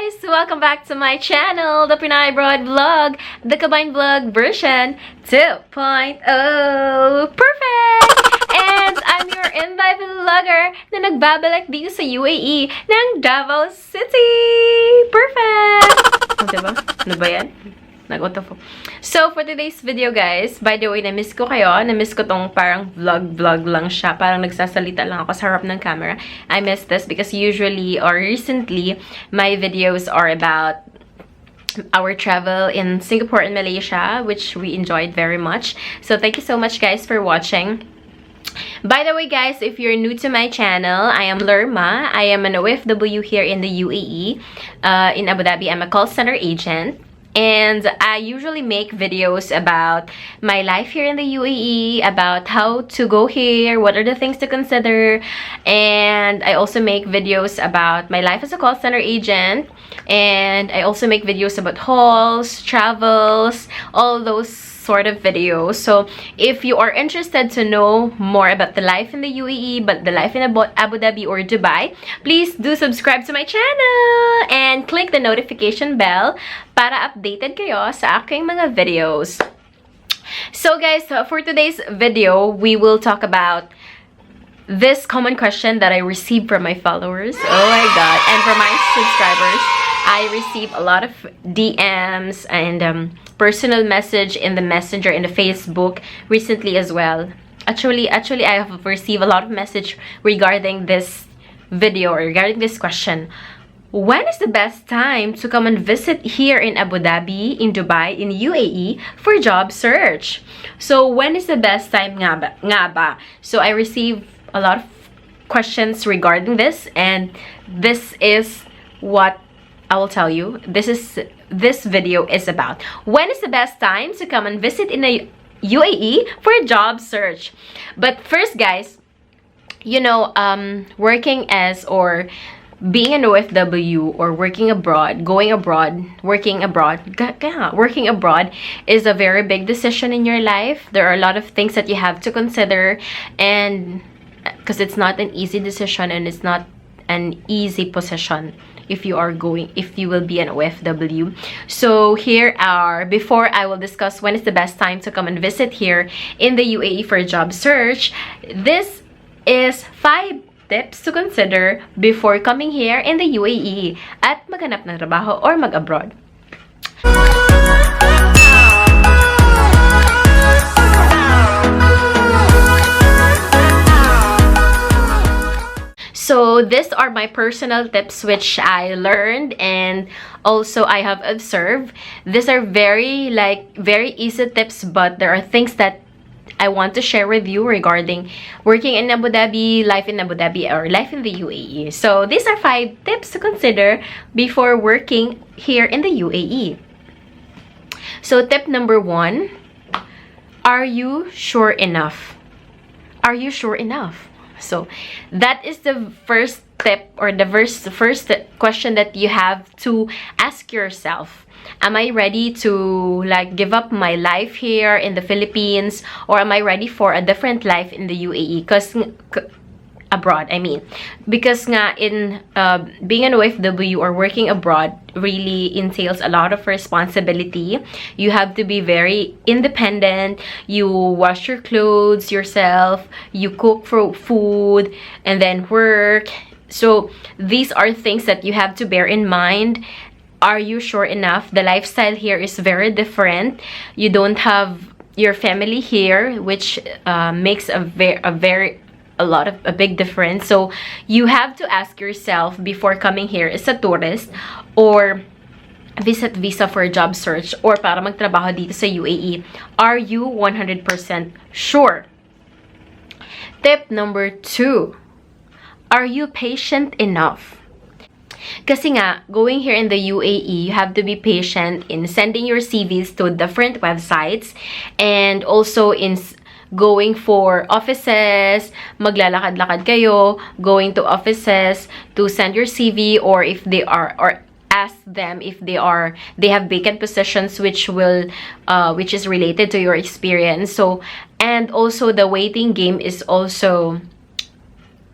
guys! Welcome back to my channel, the Pinayabroad Vlog, the combined vlog version 2.0. Perfect! And I'm your invite vlogger na nagbabalik dito sa UAE ng Davao City. Perfect! Diba? Ano ba yan? Nag-autofocus. So, for today's video, guys, by the way, na-miss ko kayo. Na-miss ko tong parang vlog lang siya. Parang nagsasalita lang ako sa harap ng camera. I miss this because usually or recently, my videos are about our travel in Singapore and Malaysia, which we enjoyed very much. So, thank you so much, guys, for watching. By the way, guys, if you're new to my channel, I am Lerma. I am an OFW here in the UAE. In Abu Dhabi, I'm a call center agent. And I usually make videos about my life here in the UAE, about how to go here, what are the things to consider. And I also make videos about my life as a call center agent. And I also make videos about hauls, travels, all those sort of videos. So if you are interested to know more about the life in the UAE, but the life in Abu Dhabi or Dubai, please do subscribe to my channel and click the notification bell para updated kayo sa aking mga videos. So guys, for today's video, we will talk about this common question that I received from my followers. Oh my god. And from my subscribers, I receive a lot of DMs and personal message in the messenger, in the Facebook recently as well. Actually I have received a lot of message regarding this video or regarding this question. When is the best time to come and visit here in Abu Dhabi, in Dubai, in UAE for job search? So when is the best time nga ba? So I received a lot of questions regarding this, and this is what I will tell you. This video is about. When is the best time to come and visit in the UAE for a job search? But first, guys, you know, working as or being an OFW or working abroad, working abroad is a very big decision in your life. There are a lot of things that you have to consider, and because it's not an easy decision and it's not an easy position if you will be an OFW. So here are, before I will discuss when is the best time to come and visit here in the UAE for a job search, this is 5 tips to consider before coming here in the UAE at maghanap ng trabaho or mag-abroad. So these are my personal tips which I learned and also I have observed. These are very easy tips, but there are things that I want to share with you regarding working in Abu Dhabi, life in Abu Dhabi, or life in the UAE. So these are 5 tips to consider before working here in the UAE. So tip number 1, are you sure enough? Are you sure enough? So that is the first tip or the first question that you have to ask yourself. Am I ready to give up my life here in the Philippines, or am I ready for a different life in the UAE? Because abroad, I mean, because nga in being an OFW or working abroad really entails a lot of responsibility. You have to be very independent. You wash your clothes yourself, you cook for food, and then work. So these are things that you have to bear in mind. Are you sure enough? The lifestyle here is very different. You don't have your family here, which makes a big difference. So you have to ask yourself before coming here as a tourist or visit visa for a job search or para magtrabaho dito sa UAE, are you 100% sure? Tip number 2, are you patient enough? Kasi nga, going here in the UAE, you have to be patient in sending your CVs to different websites, and also in going for offices, maglalakad-lakad kayo, going to offices to send your CV, or if they are, or ask them if they have vacant positions which is related to your experience. So, and also the waiting game is also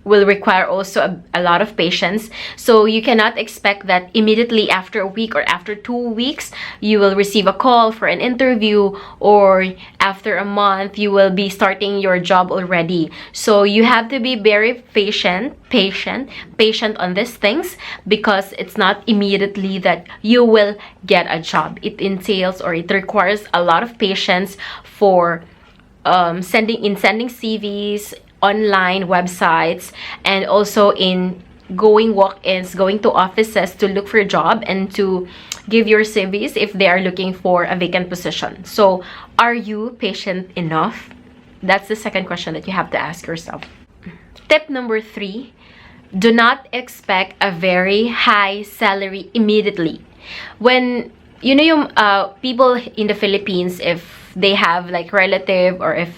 will require also a lot of patience. So you cannot expect that immediately after a week or after 2 weeks you will receive a call for an interview, or after a month you will be starting your job already. So you have to be very patient on these things, because it's not immediately that you will get a job. It entails, or it requires a lot of patience for sending CVs, online websites, and also in going walk-ins, going to offices to look for a job and to give your CVs if they are looking for a vacant position. So are you patient enough? That's the second question that you have to ask yourself. Tip number 3, do not expect a very high salary immediately. When you know, people in the Philippines, if they have like relative or if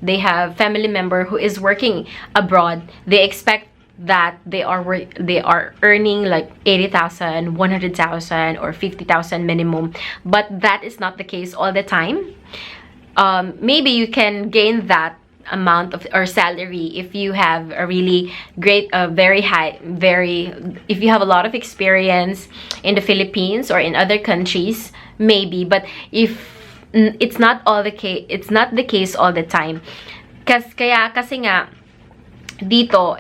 they have family member who is working abroad, they expect that they are earning like 80,000, 100,000, or 50,000 minimum. But that is not the case all the time. Maybe you can gain that amount of or salary if you have a really great if you have a lot of experience in the Philippines or in other countries, maybe. But if it's not the case all the time. Kasi nga dito,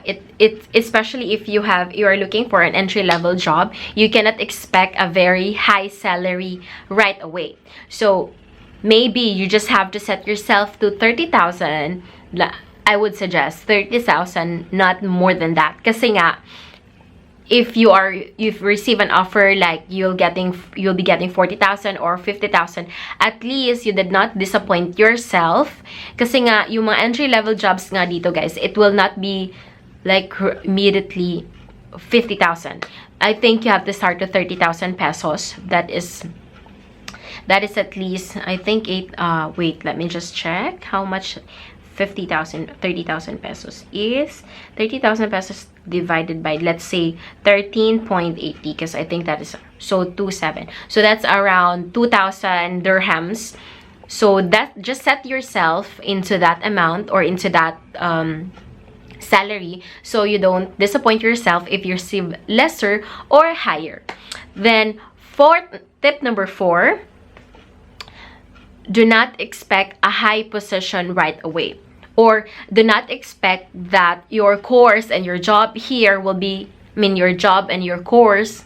especially if you are looking for an entry-level job, you cannot expect a very high salary right away. So maybe you just have to set yourself to 30,000. I would suggest 30,000, not more than that. Kasi nga, if you've received an offer like you'll be getting 40,000 or 50,000, at least you did not disappoint yourself. Kasi nga yung mga entry level jobs nga dito, guys, it will not be like immediately 50,000. I think you have to start to 30,000 pesos. That is at least, I think wait, let me just check how much 30,000 pesos is. 30,000 pesos divided by, let's say, 13.80, because I think that is, so 27. So that's around 2,000 dirhams. So that, just set yourself into that amount or into that salary, so you don't disappoint yourself if you receive lesser or higher. Then tip number 4, do not expect a high position right away, or do not expect that your course and your job here will be, your job and your course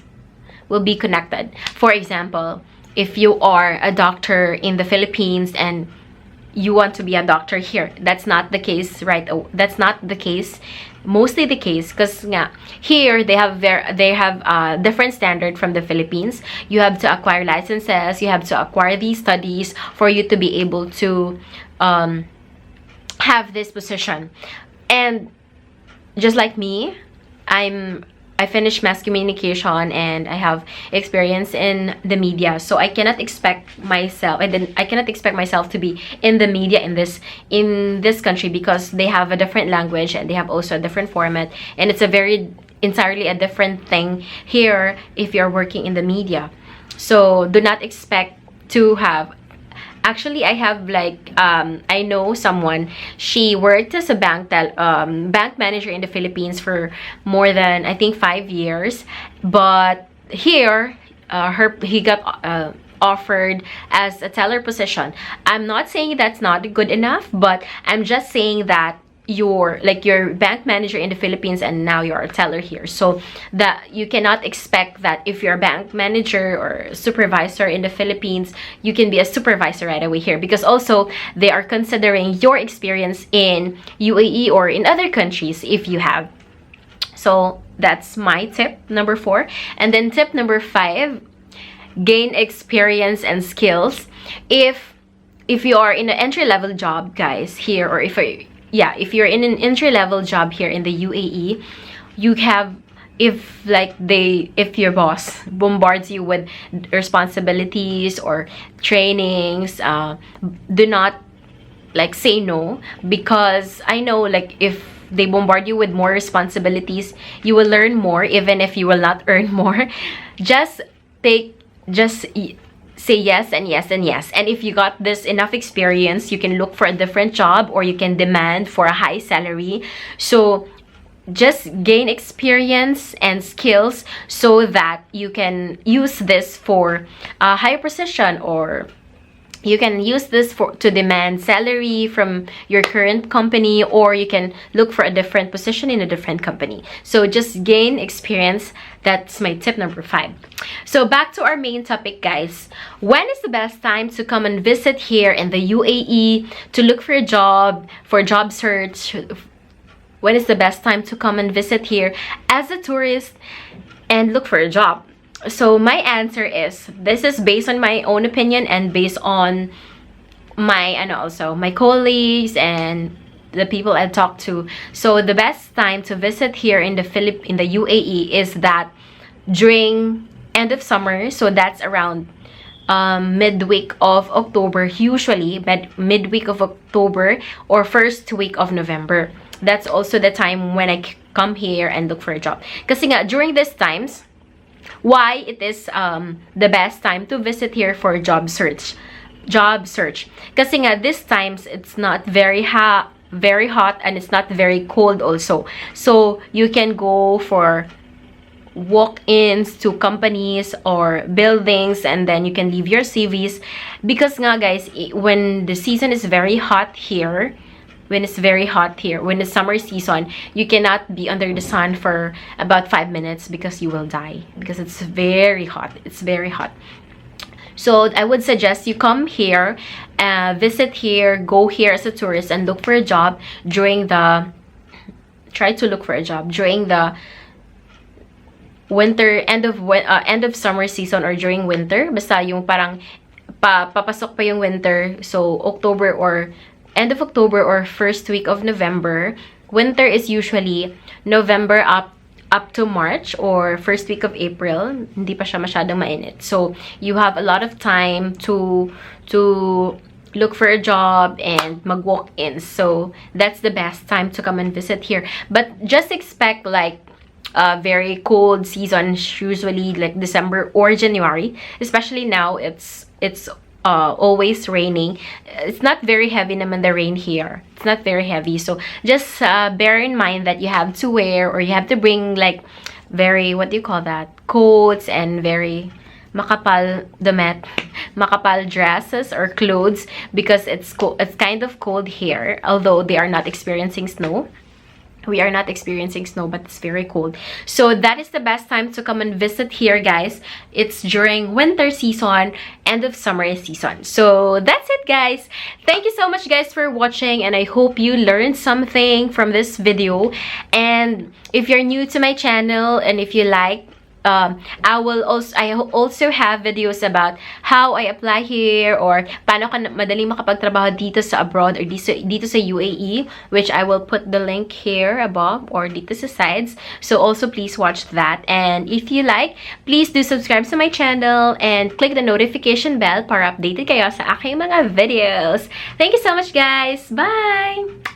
will be connected. For example, if you are a doctor in the Philippines and you want to be a doctor here, that's not the case, right? That's not the case, mostly the case, because here they have a different standard from the Philippines. You have to acquire licenses, you have to acquire these studies for you to be able to have this position. And just like me, I finished mass communication and I have experience in the media, so I cannot expect myself to be in the media in this country, because they have a different language and they have also a different format, and it's entirely a different thing here if you're working in the media. So do not expect to have. Actually, I have I know someone, she worked as a bank manager in the Philippines for more than, I think, 5 years. But here, he got offered as a teller position. I'm not saying that's not good enough, but I'm just saying that you're bank manager in the Philippines and now you're a teller here, so that you cannot expect that if you're a bank manager or supervisor in the Philippines, you can be a supervisor right away here, because also they are considering your experience in UAE or in other countries if you have. So that's my tip number 4. And then tip number 5, gain experience and skills. If you are in an entry-level job, guys, here, or if you're in an entry-level job here in the UAE, you have, if your boss bombards you with responsibilities or trainings, do not say no, because I know if they bombard you with more responsibilities, you will learn more even if you will not earn more. Just say yes and yes and yes. And if you got this enough experience, you can look for a different job or you can demand for a high salary. So just gain experience and skills so that you can use this for a higher position, or you can use this to demand salary from your current company, or you can look for a different position in a different company. So just gain experience. That's my tip number 5. So back to our main topic, guys. When is the best time to come and visit here in the UAE to look for a job, for job search? When is the best time to come and visit here as a tourist and look for a job? So my answer is, this is based on my own opinion and based on my also my colleagues and the people I talk to. So the best time to visit here in the UAE is that during end of summer. So that's around midweek of October, usually midweek of October or first week of November. That's also the time when I come here and look for a job. Kasi nga, during these times, why it is the best time to visit here for job search. Kasi nga, these times, it's not very hot and it's not very cold also. So you can go for walk-ins to companies or buildings, and then you can leave your CVs. Because nga, guys, when the season is very hot here, when the summer season, you cannot be under the sun for about 5 minutes because you will die, because it's very hot. So I would suggest you come here, visit here, go here as a tourist, and look for a job during the winter, end of summer season, or during winter. Basta yung parang papasok pa yung winter. So October or end of October or first week of November. Winter is usually November up to March or first week of April. Hindi pa siya masyadong mainit. So you have a lot of time to look for a job and mag-walk-ins. So that's the best time to come and visit here. But just expect like a very cold season, usually like December or January. Especially now, it's always raining. It's not very heavy naman the rain here. It's not very heavy. So just bear in mind that you have to wear, or you have to bring like very, what do you call that? Coats and very makapal dresses or clothes, because it's kind of cold here, although they are not experiencing snow. We are not experiencing snow, but it's very cold. So that is the best time to come and visit here, guys. It's during winter season, end of summer season. So that's it, guys. Thank you so much, guys, for watching, and I hope you learned something from this video. And if you're new to my channel, and if you like, I also have videos about how I apply here, or paano ka madaling makapagtrabaho dito sa abroad, or dito sa UAE, which I will put the link here above or dito sa sides. So also please watch that. And if you like, please do subscribe to my channel and click the notification bell para updated kayo sa aking mga videos. Thank you so much, guys. Bye!